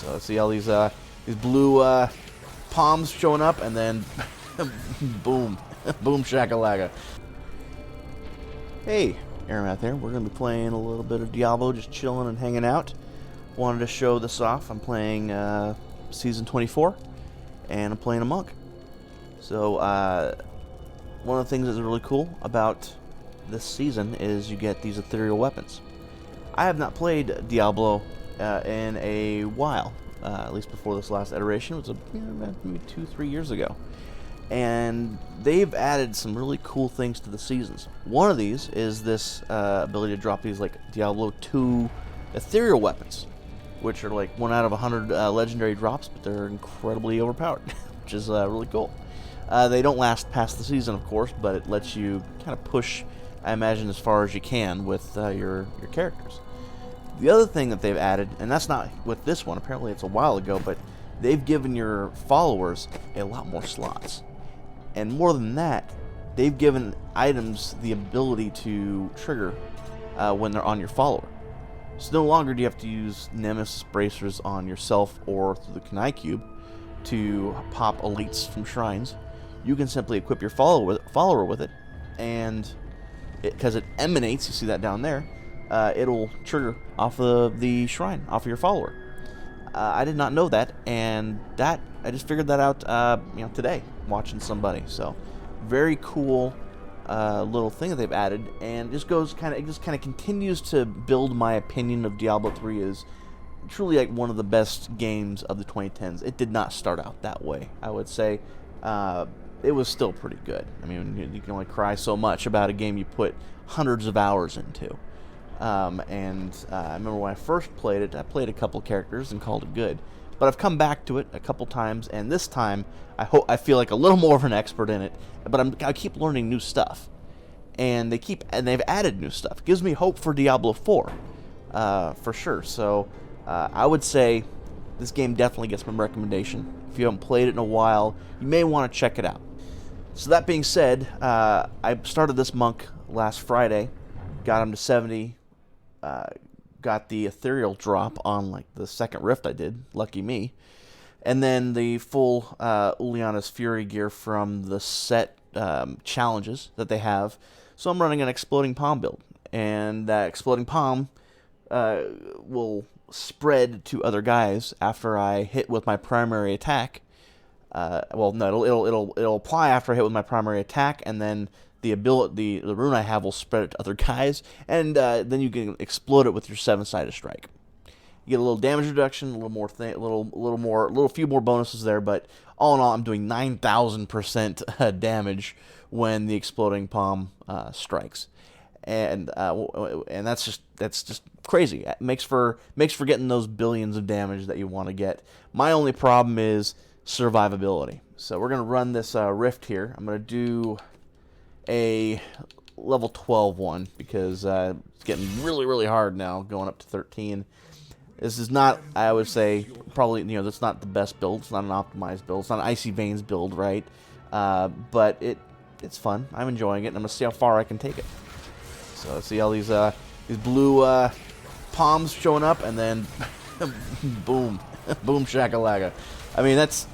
So see all these blue palms showing up, and then boom, boom shakalaka. Hey, Aaron out there. We're gonna be playing a little bit of Diablo, just chilling and hanging out. Wanted to show this off. I'm playing season 24, and I'm playing a monk. So one of the things that's really cool about this season is you get these ethereal weapons. I have not played Diablo in a while, at least before this last iteration. It was maybe 2-3 years ago. And they've added some really cool things to the seasons. One of these is this ability to drop these like Diablo 2 ethereal weapons, which are like 1 out of 100 legendary drops, but they're incredibly overpowered, which is really cool. They don't last past the season, of course, but it lets you kind of push, I imagine, as far as you can with your characters. The other thing that they've added, and that's not with this one, apparently it's a while ago, but they've given your followers a lot more slots. And more than that, they've given items the ability to trigger when they're on your follower. So no longer do you have to use Nemesis bracers on yourself or through the Kunai Cube to pop elites from shrines. You can simply equip your follower with it, and because it emanates, you see that down there, it'll trigger off of the shrine, off of your follower. I did not know that, and I just figured that out today, watching somebody. So very cool little thing that they've added, and it just kind of continues to build my opinion of Diablo 3 as truly like one of the best games of the 2010s. It did not start out that way, I would say. It was still pretty good. I mean, you can only cry so much about a game you put hundreds of hours into. I remember when I first played it, I played a couple characters and called it good. But I've come back to it a couple times, and this time I feel like a little more of an expert in it. But I keep learning new stuff, and they've added new stuff. It gives me hope for Diablo 4, for sure. So I would say this game definitely gets my recommendation. If you haven't played it in a while, you may want to check it out. So that being said, I started this monk last Friday, got him to 70. Got the Ethereal drop on like the second rift I did, lucky me, and then the full Uliana's Fury gear from the set challenges that they have. So I'm running an Exploding Palm build, and that Exploding Palm will spread to other guys after I hit with my primary attack. Well, no, it'll apply after I hit with my primary attack, and then the rune I have will spread it to other guys, and then you can explode it with your 7-sided strike. You get a little damage reduction, a few more bonuses there, but all in all, I'm doing 9,000% damage when the Exploding Palm strikes, and that's just crazy. It makes for getting those billions of damage that you want to get. My only problem is survivability. So we're gonna run this rift here. I'm gonna do a level 12 one because it's getting really hard now, going up to 13. This is not, I would say, probably, that's not the best build. It's not an optimized build. It's not an Icy Veins build, right? But it's fun. I'm enjoying it, and I'm gonna see how far I can take it. So see all these blue palms showing up, and then boom, boom shakalaka. I mean, that's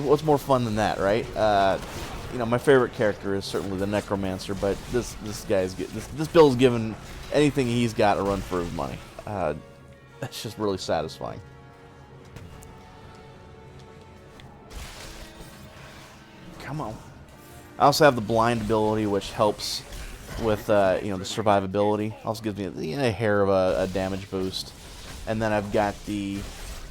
what's more fun than that, right? My favorite character is certainly the Necromancer, but this build's given anything he's got to run for his money. That's just really satisfying. Come on. I also have the blind ability, which helps with the survivability. Also gives me a hair of a damage boost, and then I've got the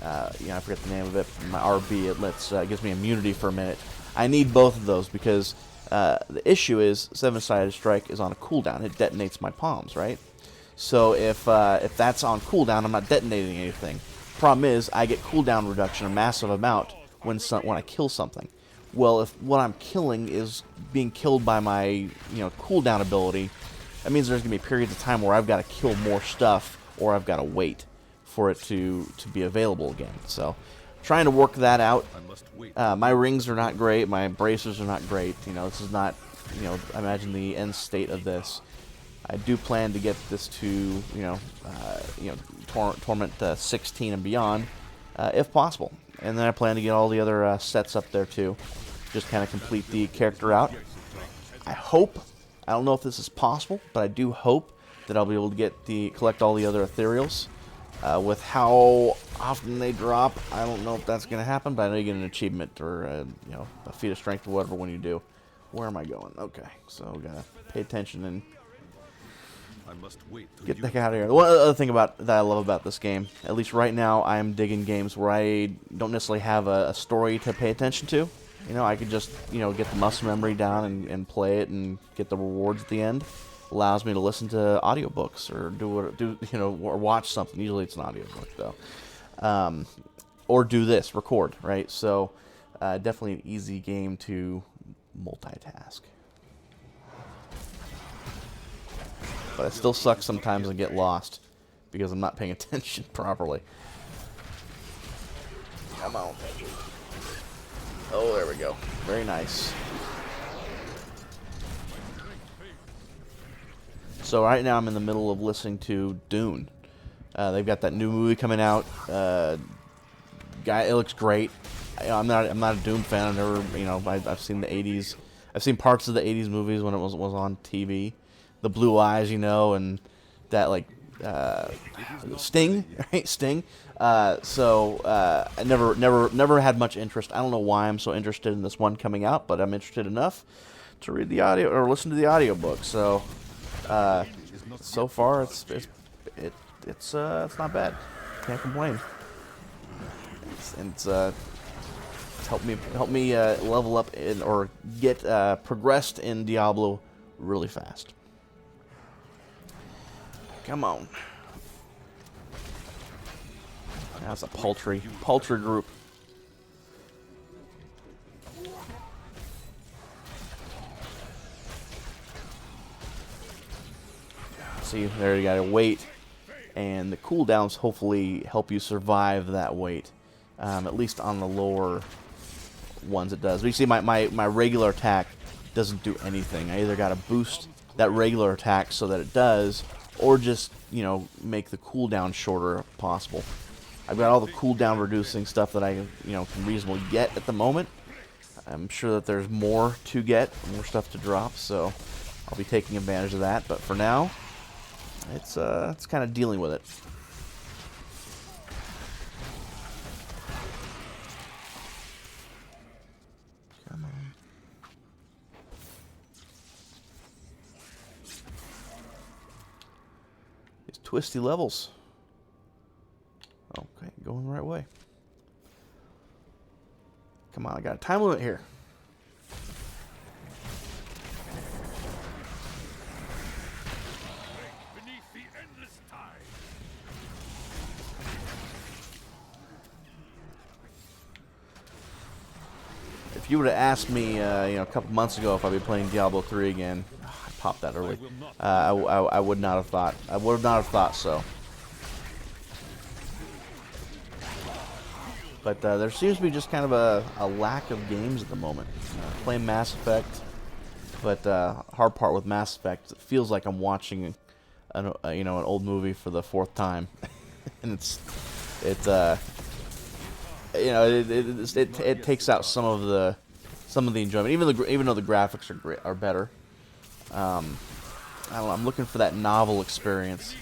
I forget the name of it. My RB, it gives me immunity for a minute. I need both of those because the issue is 7-sided strike is on a cooldown. It detonates my palms, right? So if that's on cooldown, I'm not detonating anything. Problem is, I get cooldown reduction, a massive amount, when I kill something. Well, if what I'm killing is being killed by my cooldown ability, that means there's gonna be periods of time where I've got to kill more stuff, or I've got to wait for it to be available again. So, trying to work that out. My rings are not great. My bracers are not great. This is not, imagine the end state of this. I do plan to get this to, Torment 16 and beyond, if possible. And then I plan to get all the other sets up there too. Just kind of complete the character out. I hope, I don't know if this is possible, but I do hope that I'll be able to collect all the other Ethereals. With how often they drop, I don't know if that's going to happen, but I know you get an achievement or you know, a feat of strength or whatever when you do. Where am I going? Okay, so gotta pay attention and get the heck out of here. One other thing that I love about this game, at least right now, I'm digging games where I don't necessarily have a story to pay attention to. You know, I could just, you know, get the muscle memory down and play it and get the rewards at the end. Allows me to listen to audiobooks or or watch something. Usually it's an audiobook though, or do this, record, right? So definitely an easy game to multitask. But it still sucks sometimes and get lost because I'm not paying attention properly. Come on. Oh, there we go. Very nice. So right now I'm in the middle of listening to Dune. They've got that new movie coming out. It looks great. I'm not a Dune fan. I've never, I've seen the '80s. I've seen parts of the '80s movies when it was on TV. The blue eyes, and that like Sting, right? Sting. I never had much interest. I don't know why I'm so interested in this one coming out, but I'm interested enough to read the audio or listen to the audiobook. So. So far, it's not bad. Can't complain. It's helped me level up or get progressed in Diablo really fast. Come on. That's a paltry group. See, there you gotta wait, and the cooldowns hopefully help you survive that wait. At least on the lower ones it does. But you see, my regular attack doesn't do anything. I either gotta boost that regular attack so that it does, or just make the cooldown shorter if possible. I've got all the cooldown reducing stuff that I can reasonably get at the moment. I'm sure that there's more to get, more stuff to drop, so I'll be taking advantage of that. But for now, it's kind of dealing with it. Come on. These twisty levels. Okay, going the right way. Come on, I got a time limit here. If you would have asked me, a couple months ago if I'd be playing Diablo 3 again, I popped that early. I would not have thought. I would not have thought so. But there seems to be just kind of a lack of games at the moment. Playing Mass Effect, but hard part with Mass Effect, it feels like I'm watching an old movie for the fourth time, and it takes out some of the enjoyment. Even though the graphics are better, I don't know. I'm looking for that novel experience.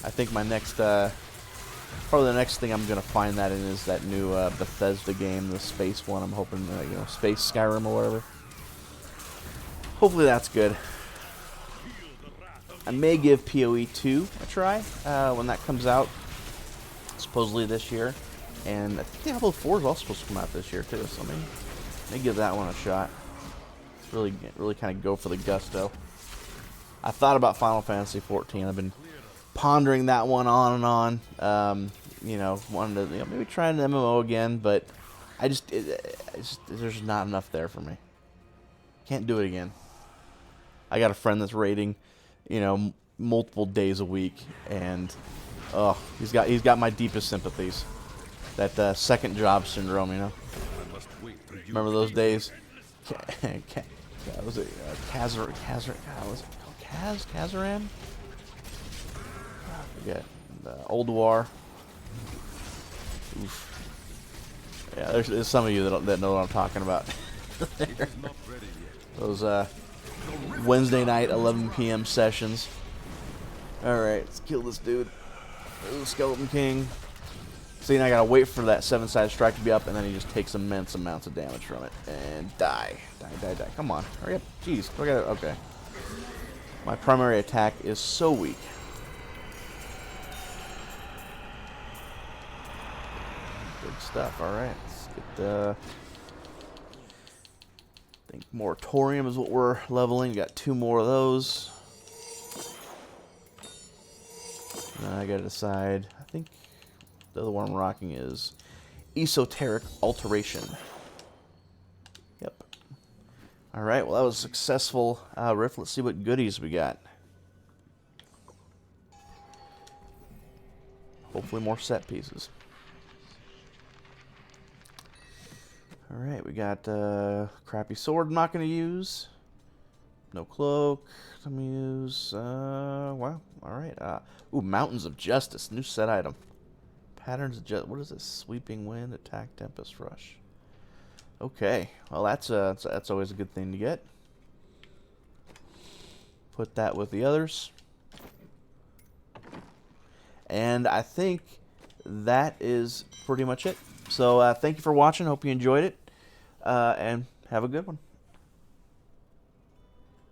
I think my next, probably the next thing I'm gonna find that in is that new Bethesda game, the space one. I'm hoping, Space Skyrim or whatever. Hopefully that's good. I may give PoE 2 a try when that comes out, supposedly this year. And I think Diablo 4 is also supposed to come out this year too, so I may give that one a shot. Really kind of go for the gusto. I thought about Final Fantasy 14. I've been pondering that one on and on. Wanted to maybe try an MMO again, but there's not enough there for me. Can't do it again. I got a friend that's raiding, multiple days a week, and he's got my deepest sympathies. That second job syndrome, Remember those days? Was it Kazaran? Was it called Kazaran? I forget. The Old War. Oof. Yeah, there's some of you that know what I'm talking about. Those Wednesday night 11 p.m. sessions. Alright, let's kill this dude. Ooh, Skeleton King. See, now I gotta wait for that 7-sided strike to be up, and then he just takes immense amounts of damage from it. And die. Die. Come on. Hurry up. Jeez. Okay. My primary attack is so weak. Good stuff. Alright. Let's get I think Moratorium is what we're leveling. Got 2 more of those. Now I gotta decide. I think the other one I'm rocking is Esoteric Alteration. Yep. Alright, well that was a successful riff. Let's see what goodies we got. Hopefully more set pieces. Alright, we got crappy sword I'm not going to use. No cloak I'm going to use. Wow. Alright. Ooh, Mountains of Justice. New set item. Patterns of Justice. What is this? Sweeping Wind, Attack, Tempest, Rush. Okay. Well, that's always a good thing to get. Put that with the others. And I think that is pretty much it. So thank you for watching. Hope you enjoyed it. And have a good one.